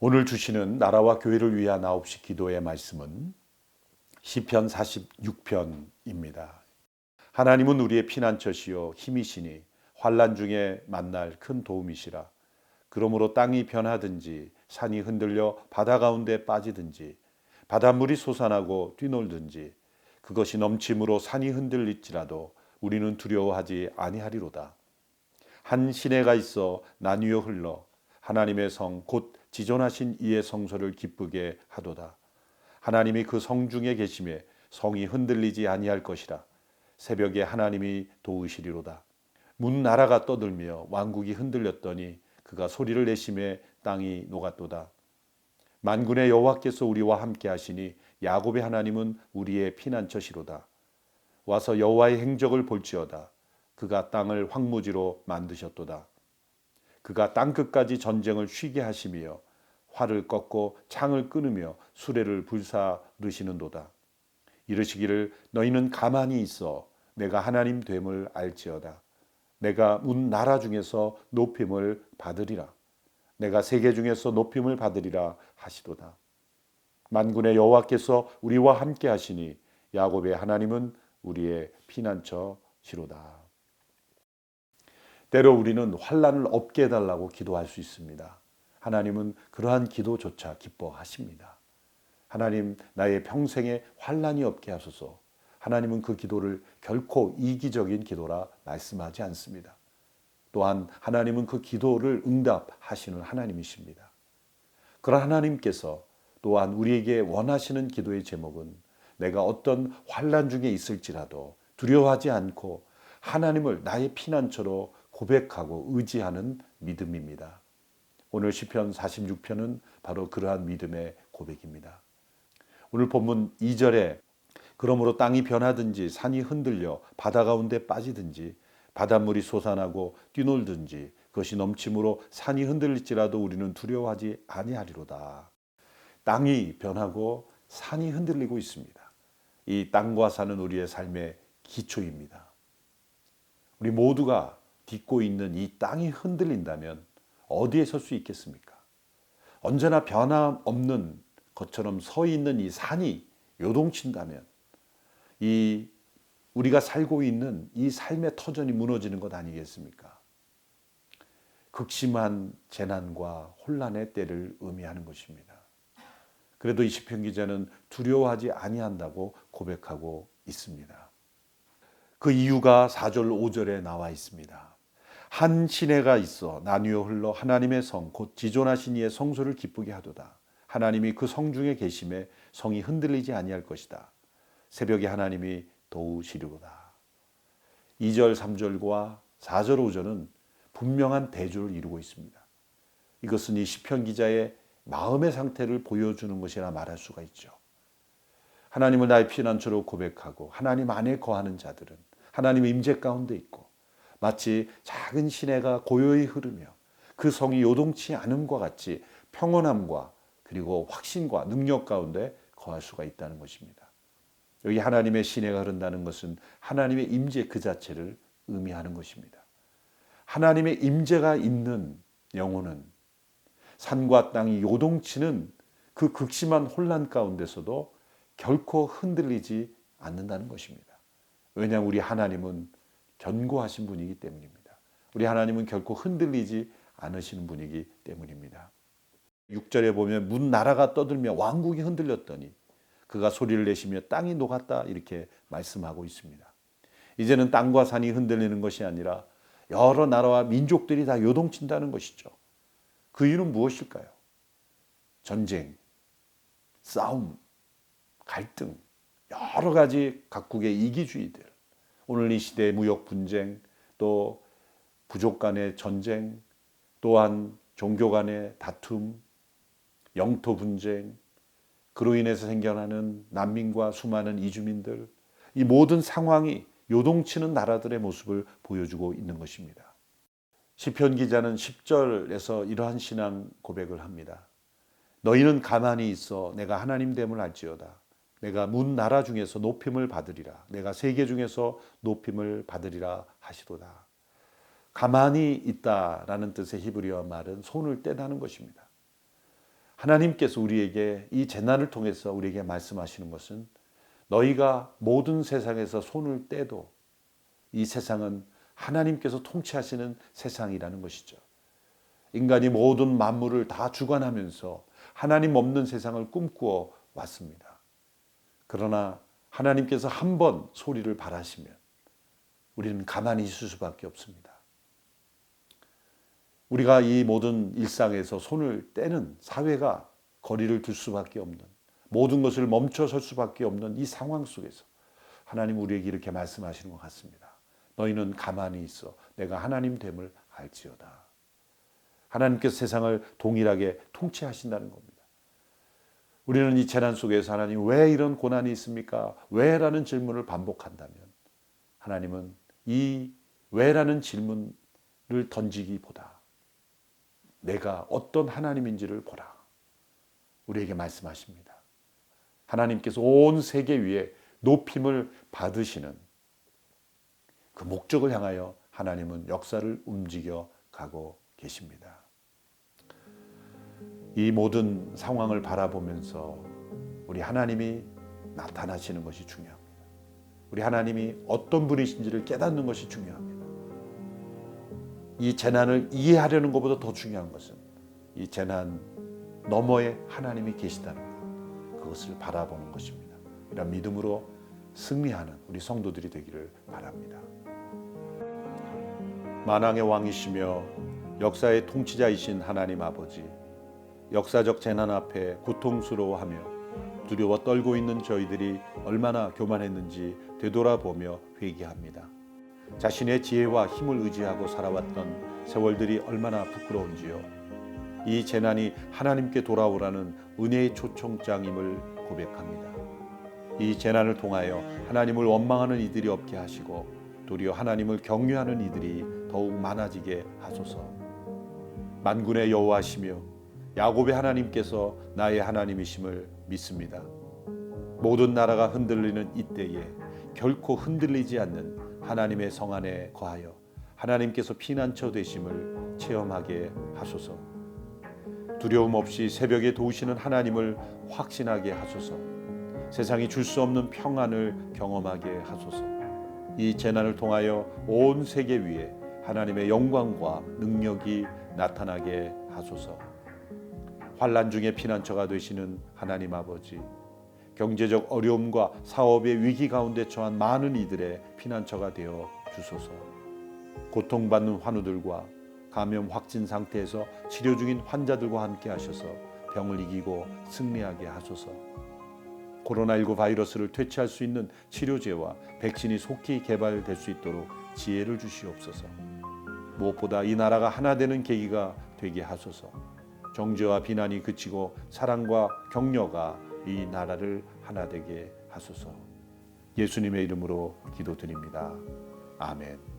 오늘 주시는 나라와 교회를 위한 9시 기도의 말씀은 시편 46편입니다. 하나님은 우리의 피난처시요 힘이시니 환난 중에 만날 큰 도움이시라. 그러므로 땅이 변하든지 산이 흔들려 바다 가운데 빠지든지 바닷물이 솟아나고 뛰놀든지 그것이 넘침으로 산이 흔들릴지라도 우리는 두려워하지 아니하리로다. 한 시내가 있어 나뉘어 흘러 하나님의 성 곧 지존하신 이의 성소를 기쁘게 하도다. 하나님이 그 성 중에 계심에 성이 흔들리지 아니할 것이라. 새벽에 하나님이 도우시리로다. 문 나라가 떠들며 왕국이 흔들렸더니 그가 소리를 내심에 땅이 녹았도다. 만군의 여호와께서 우리와 함께 하시니 야곱의 하나님은 우리의 피난처시로다. 와서 여호와의 행적을 볼지어다. 그가 땅을 황무지로 만드셨도다. 그가 땅끝까지 전쟁을 쉬게 하시며 활을 꺾고 창을 끊으며 수레를 불사르시는도다. 이르시기를 너희는 가만히 있어 내가 하나님 됨을 알지어다. 내가 문 나라 중에서 높임을 받으리라. 내가 세계 중에서 높임을 받으리라 하시도다. 만군의 여호와께서 우리와 함께 하시니 야곱의 하나님은 우리의 피난처시로다. 때로 우리는 환난을 없게 해달라고 기도할 수 있습니다. 하나님은 그러한 기도조차 기뻐하십니다. 하나님 나의 평생에 환난이 없게 하소서. 하나님은 그 기도를 결코 이기적인 기도라 말씀하지 않습니다. 또한 하나님은 그 기도를 응답하시는 하나님이십니다. 그러나 하나님께서 또한 우리에게 원하시는 기도의 제목은 내가 어떤 환난 중에 있을지라도 두려워하지 않고 하나님을 나의 피난처로 고백하고 의지하는 믿음입니다. 오늘 시편 46편은 바로 그러한 믿음의 고백입니다. 오늘 본문 2절에 그러므로 땅이 변하든지 산이 흔들려 바다 가운데 빠지든지 바닷물이 솟아나고 뛰놀든지 그것이 넘침으로 산이 흔들릴지라도 우리는 두려워하지 아니하리로다. 땅이 변하고 산이 흔들리고 있습니다. 이 땅과 산은 우리의 삶의 기초입니다. 우리 모두가 딛고 있는 이 땅이 흔들린다면 어디에 설 수 있겠습니까? 언제나 변함없는 것처럼 서 있는 이 산이 요동친다면 이 우리가 살고 있는 이 삶의 터전이 무너지는 것 아니겠습니까? 극심한 재난과 혼란의 때를 의미하는 것입니다. 그래도 이 시편 기자는 두려워하지 아니한다고 고백하고 있습니다. 그 이유가 4절 5절에 나와 있습니다. 한 시내가 있어 나뉘어 흘러 하나님의 성 곧 지존하신 이의 성소를 기쁘게 하도다. 하나님이 그 성 중에 계심에 성이 흔들리지 아니할 것이다. 새벽에 하나님이 도우시리로다. 2절 3절과 4절 5절은 분명한 대조를 이루고 있습니다. 이것은 이 시편 기자의 마음의 상태를 보여주는 것이라 말할 수가 있죠. 하나님을 나의 피난처로 고백하고 하나님 안에 거하는 자들은 하나님의 임재 가운데 있고 마치 작은 시내가 고요히 흐르며 그 성이 요동치 않음과 같이 평온함과 그리고 확신과 능력 가운데 거할 수가 있다는 것입니다. 여기 하나님의 시내가 흐른다는 것은 하나님의 임재 그 자체를 의미하는 것입니다. 하나님의 임재가 있는 영혼은 산과 땅이 요동치는 그 극심한 혼란 가운데서도 결코 흔들리지 않는다는 것입니다. 왜냐하면 우리 하나님은 견고하신 분이기 때문입니다. 우리 하나님은 결코 흔들리지 않으시는 분이기 때문입니다. 6절에 보면 문 나라가 떠들며 왕국이 흔들렸더니 그가 소리를 내시며 땅이 녹았다 이렇게 말씀하고 있습니다. 이제는 땅과 산이 흔들리는 것이 아니라 여러 나라와 민족들이 다 요동친다는 것이죠. 그 이유는 무엇일까요? 전쟁, 싸움, 갈등, 여러 가지 각국의 이기주의들, 오늘 이 시대의 무역 분쟁, 또 부족 간의 전쟁, 또한 종교 간의 다툼, 영토 분쟁, 그로 인해서 생겨나는 난민과 수많은 이주민들, 이 모든 상황이 요동치는 나라들의 모습을 보여주고 있는 것입니다. 시편 기자는 10절에서 이러한 신앙 고백을 합니다. 너희는 가만히 있어 내가 하나님 됨을 알지어다. 내가 문 나라 중에서 높임을 받으리라. 내가 세계 중에서 높임을 받으리라 하시도다. 가만히 있다라는 뜻의 히브리어 말은 손을 떼다는 것입니다. 하나님께서 우리에게 이 재난을 통해서 우리에게 말씀하시는 것은 너희가 모든 세상에서 손을 떼도 이 세상은 하나님께서 통치하시는 세상이라는 것이죠. 인간이 모든 만물을 다 주관하면서 하나님 없는 세상을 꿈꾸어 왔습니다. 그러나 하나님께서 한 번 소리를 발하시면 우리는 가만히 있을 수밖에 없습니다. 우리가 이 모든 일상에서 손을 떼는 사회가 거리를 둘 수밖에 없는, 모든 것을 멈춰설 수밖에 없는 이 상황 속에서 하나님 우리에게 이렇게 말씀하시는 것 같습니다. 너희는 가만히 있어 내가 하나님 됨을 알지어다. 하나님께서 세상을 동일하게 통치하신다는 겁니다. 우리는 이 재난 속에서 하나님 왜 이런 고난이 있습니까? 왜? 라는 질문을 반복한다면 하나님은 이 왜라는 질문을 던지기보다 내가 어떤 하나님인지를 보라. 우리에게 말씀하십니다. 하나님께서 온 세계 위에 높임을 받으시는 그 목적을 향하여 하나님은 역사를 움직여 가고 계십니다. 이 모든 상황을 바라보면서 우리 하나님이 나타나시는 것이 중요합니다. 우리 하나님이 어떤 분이신지를 깨닫는 것이 중요합니다. 이 재난을 이해하려는 것보다 더 중요한 것은 이 재난 너머에 하나님이 계시다는 것, 그것을 바라보는 것입니다. 이런 믿음으로 승리하는 우리 성도들이 되기를 바랍니다. 만왕의 왕이시며 역사의 통치자이신 하나님 아버지, 역사적 재난 앞에 고통스러워하며 두려워 떨고 있는 저희들이 얼마나 교만했는지 되돌아보며 회개합니다. 자신의 지혜와 힘을 의지하고 살아왔던 세월들이 얼마나 부끄러운지요. 이 재난이 하나님께 돌아오라는 은혜의 초청장임을 고백합니다. 이 재난을 통하여 하나님을 원망하는 이들이 없게 하시고 도리어 하나님을 경외하는 이들이 더욱 많아지게 하소서. 만군의 여호와시며 야곱의 하나님께서 나의 하나님이심을 믿습니다. 모든 나라가 흔들리는 이때에 결코 흔들리지 않는 하나님의 성 안에 거하여 하나님께서 피난처 되심을 체험하게 하소서. 두려움 없이 새벽에 도우시는 하나님을 확신하게 하소서. 세상이 줄 수 없는 평안을 경험하게 하소서. 이 재난을 통하여 온 세계 위에 하나님의 영광과 능력이 나타나게 하소서. 환난 중에 피난처가 되시는 하나님 아버지, 경제적 어려움과 사업의 위기 가운데 처한 많은 이들의 피난처가 되어 주소서. 고통받는 환우들과 감염 확진 상태에서 치료 중인 환자들과 함께 하셔서 병을 이기고 승리하게 하소서. 코로나19 바이러스를 퇴치할 수 있는 치료제와 백신이 속히 개발될 수 있도록 지혜를 주시옵소서. 무엇보다 이 나라가 하나 되는 계기가 되게 하소서. 정죄와 비난이 그치고 사랑과 격려가 이 나라를 하나 되게 하소서. 예수님의 이름으로 기도드립니다. 아멘.